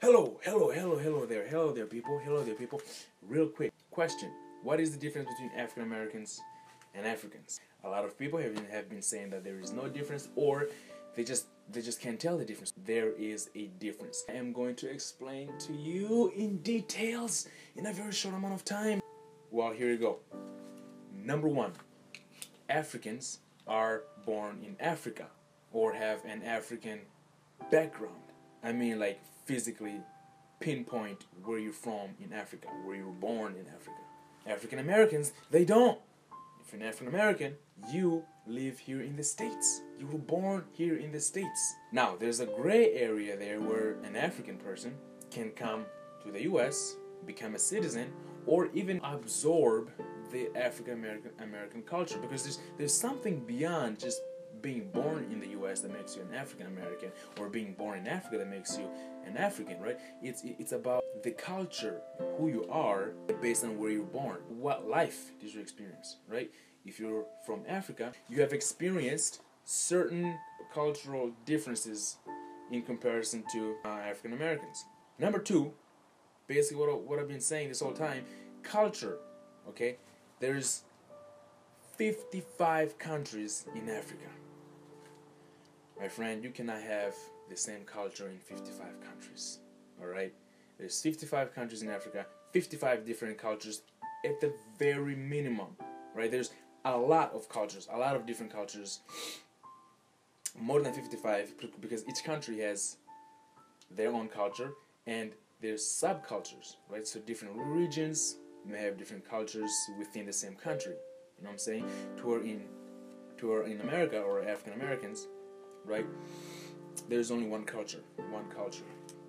Hello there, people. Real quick question: what is the difference between African Americans and Africans? A lot of people have been saying that there is no difference, or they just can't tell the difference. There is a difference. I am going to explain to you in details in a very short amount of time. Well, here you go. Number one, Africans are born in Africa or have an African background. I mean, like, physically pinpoint where you're from in Africa, where you were born in Africa. African Americans, they don't. If you're an African American, you live here in the States. You were born here in the States. Now, there's a gray area there where an African person can come to the US, become a citizen, or even absorb the African American culture, because there's something beyond just being born in the US that makes you an African American, or being born in Africa that makes you an African, right? It's about the culture, who you are based on where you're born. What life did you experience, right? If you're from Africa, you have experienced certain cultural differences in comparison to African Americans. Number two, basically what I've been saying this whole time, culture, okay? There's 55 countries in Africa. My friend, you cannot have the same culture in 55 countries, alright? There's 55 countries in Africa, 55 different cultures at the very minimum, right? There's a lot of cultures, a lot of different cultures, more than 55, because each country has their own culture, and there's subcultures, right? So different regions may have different cultures within the same country, you know what I'm saying? To our in America, or African Americans, right? There's only one culture.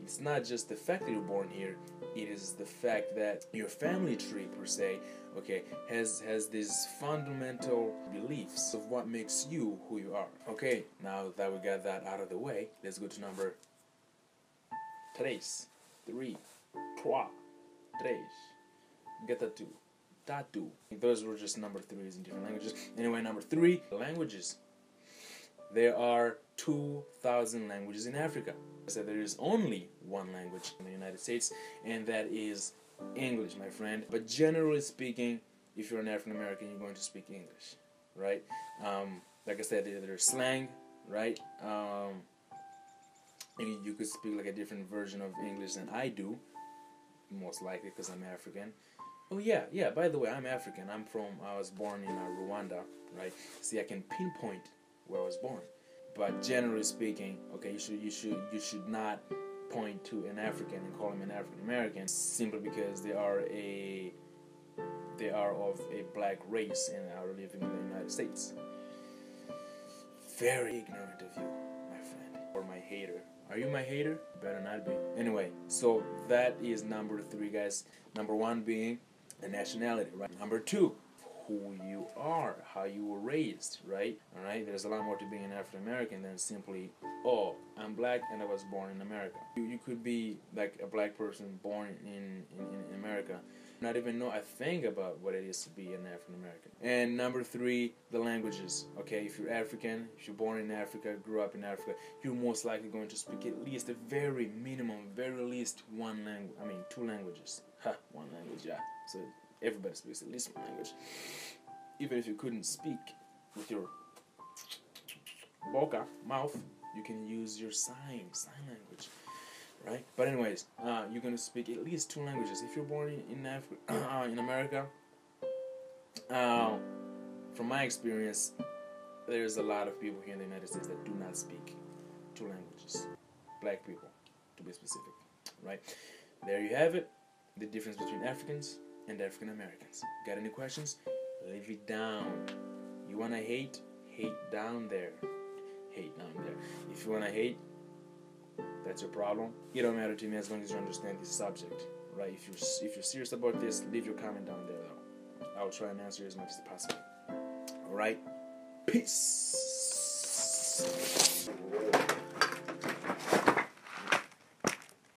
It's not just the fact that you're born here, it is the fact that your family tree, per se, okay, has these fundamental beliefs of what makes you who you are. Okay, now that we got that out of the way, let's go to number 3. Get that too. Tatu. Those were just number 3s in different languages. Anyway, number 3, languages. There are 2,000 languages in Africa. So there is only one language in the United States, and that is English, my friend. But generally speaking, if you're an African American, you're going to speak English, right? Like I said, there's slang, right? You could speak like a different version of English than I do, most likely because I'm African. Oh yeah. By the way, I'm African. I was born in Rwanda, right? See, I can pinpoint where I was born. But generally speaking, okay, you should not point to an African and call him an African American simply because they are of a black race and are living in the United States. Very ignorant of you, my friend, or my hater. Are you my hater? Better not be. Anyway, so that is number 3, guys. Number 1 being the nationality, right? Number 2, who you are, how you were raised, right? Alright, there's a lot more to being an African American than simply, oh, I'm black and I was born in America. You could be like a black person born in America, not even know a thing about what it is to be an African American. And number 3, the languages. Okay, if you're African, if you're born in Africa, grew up in Africa, you're most likely going to speak at least a very minimum, very least 2 languages. One language, yeah. So everybody speaks at least one language. Even if you couldn't speak with your boca, mouth, you can use your sign language, right? But anyways, you're going to speak at least 2 languages. If you're born in America, from my experience, there's a lot of people here in the United States that do not speak 2 languages. Black people, to be specific, right? There you have it, the difference between Africans and African Americans. Got any questions? Leave it down. You wanna hate? Hate down there. Hate down there. If you wanna that's your problem. It don't matter to me as long as you understand this subject, right? If you're serious about this, leave your comment down there though. I'll try and answer as much as possible. Alright? Peace.